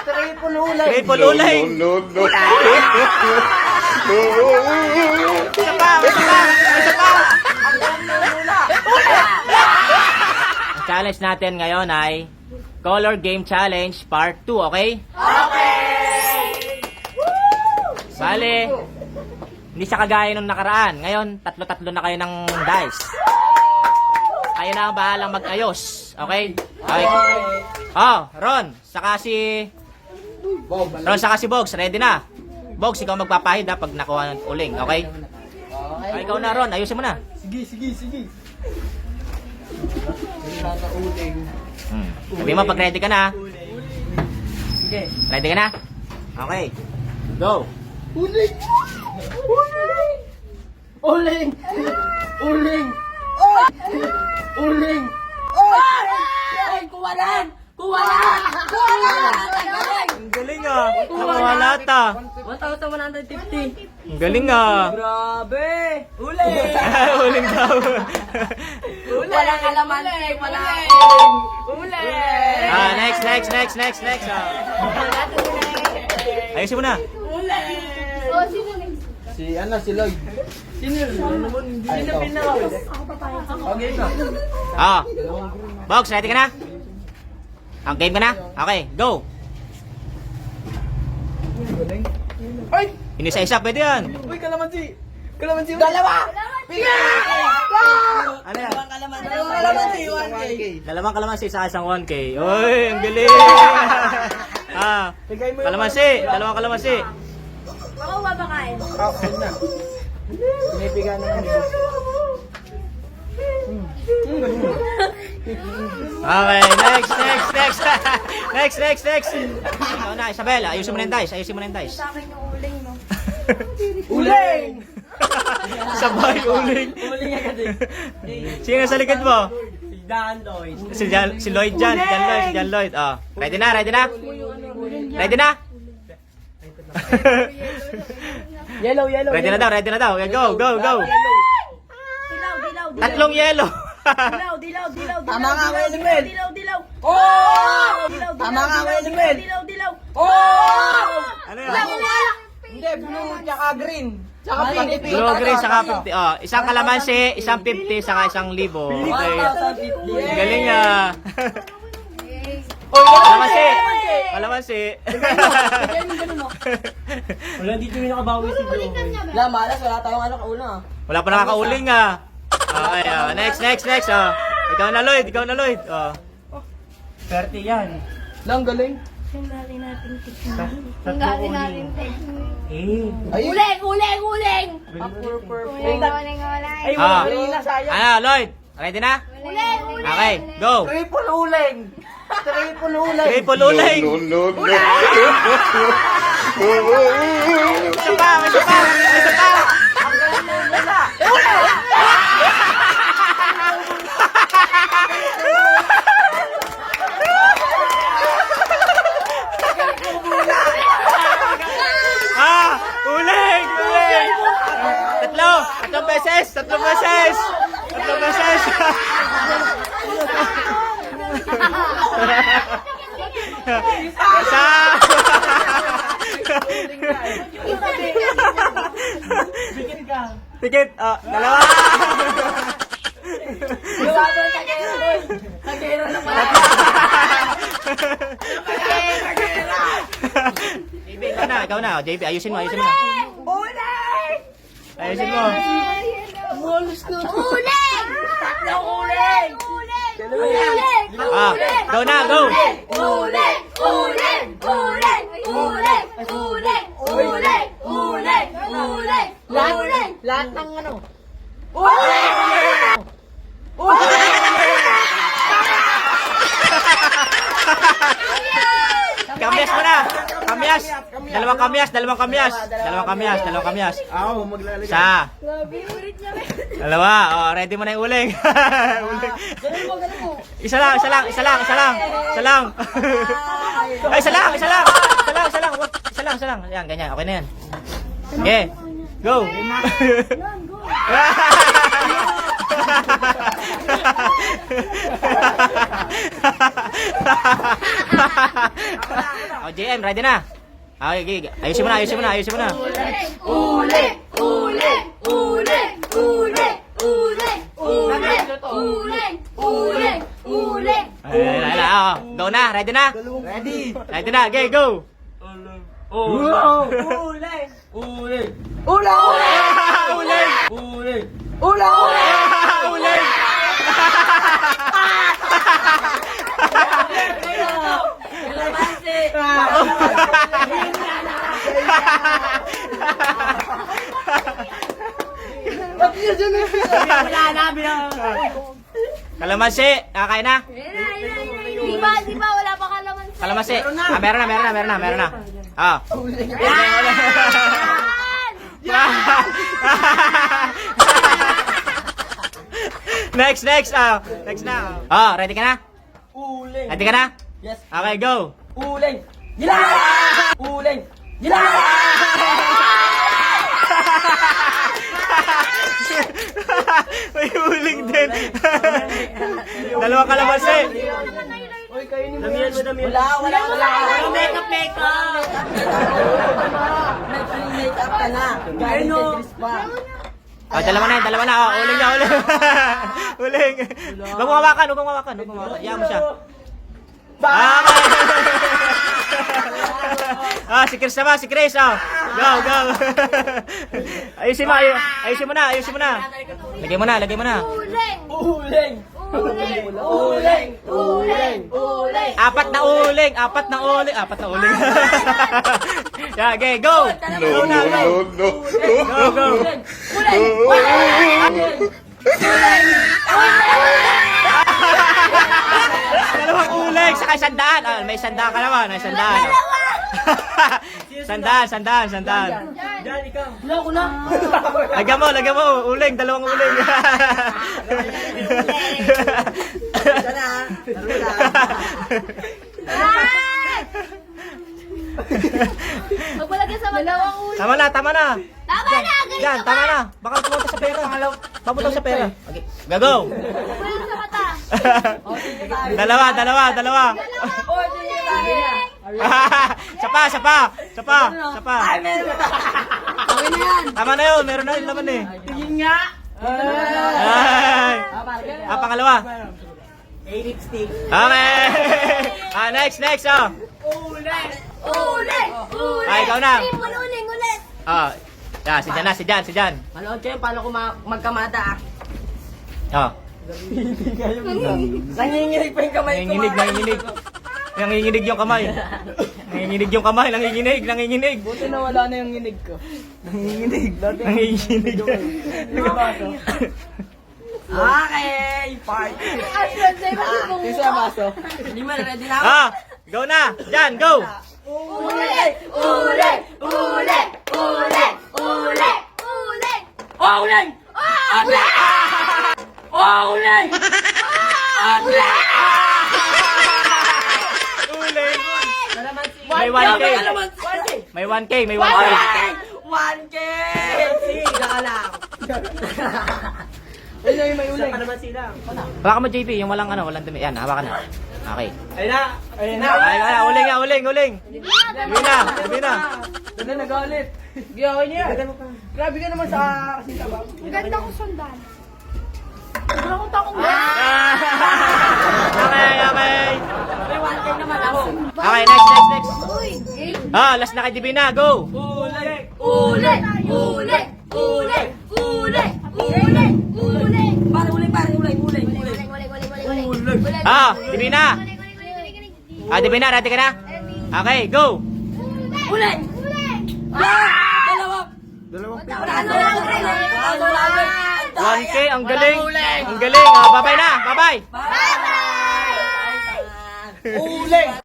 Triple uling. Triple uling. No, no, no. Isa pa, isa pa, isa pa. Ang challenge natin ngayon ay Color Game Challenge Part 2, okay? Bale, hindi siya kagaya nung nakaraan. Ngayon, tatlo-tatlo na kayo ng dice. Kayo na ang bahalang mag-ayos. Okay? Okay. Oh, Ron, saka si Bogs, ready na. Bogs, ikaw magpapahid ha pag nakuha ng uling, okay? Okay, ikaw na, Ron, ayusin mo na. Sige. Sabi mo pag ready ka na. Sige. Ready ka na? Okay. Go. Uling! Uling! Uling! Ay! Kuwalan! Ang galing ah. Nakawala ta. 1,150. Ang galing ah. Grabe! Uling! Uling daw. Walang kalamansi! Walang uling! Ah, next. Ayusin mo na. Si Lloyd. Sino pinaka? Okay na. Ah. Box, ready ka na? Ang game ka na? Okay, go. Ay! Inisa-isa, pwede yan. Uy, kalamansi! Dalawa! Ano yan? Kalamansi, 1K. Dalawang kalamansi sa isang 1K. Uy, ang galing. Ah, dalawang kalamansi. Ako babakain. Huwag na. Pinipiga na ng Okay, next. Ikaw na, Isabel, ayusin mo na yung dice. Sa akin yung uling, no? Uling! Sabay, uling. Uling agad eh. Sino sa likod mo? Si Dan Lloyd. Si Lloyd dyan. Si John Lloyd. Oh. Ready na? Ready na? Yellow. Ready na daw. Go. Dilaw. Tatlong yellow. Dilaw. Tama nga ako, Elimel. Dilaw. Oh! Tama nga ako, Elimel. Dilaw. Oh! Ano yan? Hindi, blue, tsaka green. Tsaka pink. Blue, green, saka 50. Oh, isang kalamansi, isang 50, saka isang libo. Okay. 1,050. Galing ah. Oh, Kalamansi. Wala dito yung nakabawi si Joe. Wala, malas. Wala tayong ano kauna. Wala pa nakakauling ah. Okay, next. Oh. Ikaw na, Lloyd. Oh. 30 yan. Lang, galing. Tingnan natin tikman. Tingnan natin tikman. Ay, Uling! Uling. Ay, Ah. wala rin na, sayang. Ano, Lloyd? Ready na? Uling! Okay, go. Triple uling. Triple uling. No, no, no. Isa pa. Ah, uling. Tatlong beses. Isa. Bikin ka. Tikit, dalawa. Sagero na pala. JB, ikaw na. JB, ayusin mo na. Uling! Ayusin mo. Malas na. Uling! Tatlong uling! Ah, go na, go. Uling! Lahat ng ano? Kamyas mo na. Dalawang kamyas. Ako, maglalagay. Isa. Dalawa. Oh, ready mo na yung uling. Ganun mo. Isa lang. Ay, isa lang. Yan, ganyan. Okay na yan. Okay. Go. Oh, JM, ready na? Okay, okay. Ayusin mo na, ayusin mo na, ayusin mo na. Uli! Uli! Uli! Uli! Uli! Uli! Uli! Uli! Uli! Ay, oh. Go na, ready na? Ready. Ready na, okay, go. Ulang. Uling. Uling. Ulang. Uling. Uling. Ulang. Uling. Wala na, bilang. Kalamansi, kakain na. Di ba wala pa kalamansi? Kalamansi. Ah, meron na. Ah. Next. Ah, next na. Oh, ready ka na? Uling. Ready ka na? Yes. Okay, go. Uling. Gila! Uling. Gila! May uling din. Dalawang kalamansi. Damihan mo. Wala. Makeup. Make-up ka na. Galing kay Chris pa. Oh, dalawa na. Oh, uling na. Uling. Huwag mong hawakan. Iyan mo siya. Ah, ah, si Chris naman, si Chris. Oh. Go. Ayusin mo na. Lagay mo na. Uling! Uling. Uling. Apat na uling. Yeah, okay, go. Go na. Go. Dalawang uling, saka sandaan. Ah, may sandaan ka naman, Sandaan. Diyan, ikaw. Wala ko na. Lagyan mo, uling, dalawang uling. Ito na. Laro na. Magpalagyan sa dalawang ulo. Tama na. Tama na! Yan, tama na. Baka pumunta sa pera. Papunta sa pera. Okay, go. Magpalagyan sa mata. Dalawa. Oh, sige tayo. Sapa. Ay, meron pa. Okay na yan. Tama na yun, meron na yung laman eh. Tingin nga. Ay. Ah, pangalawa. Lipstick. Okay. Ah, next, oh. Uling! Ay, ikaw na. Uling ulit! Ah, yeah, si Jan. Manood kayo, paano ko magkamata? Oh. Nanginginig pa yung kamay ko. Nanginginig yung kamay. Nanginginig. Buti na wala na yung nginig ko. Nanginginig. Nanginginig. Okay, part. Yung sa baso. Hindi mo ready na ako? Ah, go na. Jan, go. Uling! Uling! Uling! Uling! Uling! Uling! Uling! Uling! Uling. May 1K. 1K! Sila lang. Ayun yung may uling. Hawakan mo, JP, yung walang dumi. Yan, hawakan na. Okay. Ayun na. Uling. Dumi na. Ganda nag-ulit. Gawin niya. Grabe ka naman sa kasita ba? Ang ganda ko sandal. Sobrang akong takong Okay. May 1K naman ako. Okay, next. Uy! Ah, last na kay Divina, go. Uling! Uling! Uling! Uling! Uling! Uling! Uling! Parang uling. Ah, Divina. Ah, Divina, ready ka na? Okay, go. Uling! Dalawang Wala na. 1K, ang galing. Ah, bye-bye na. Bye-bye. Uling!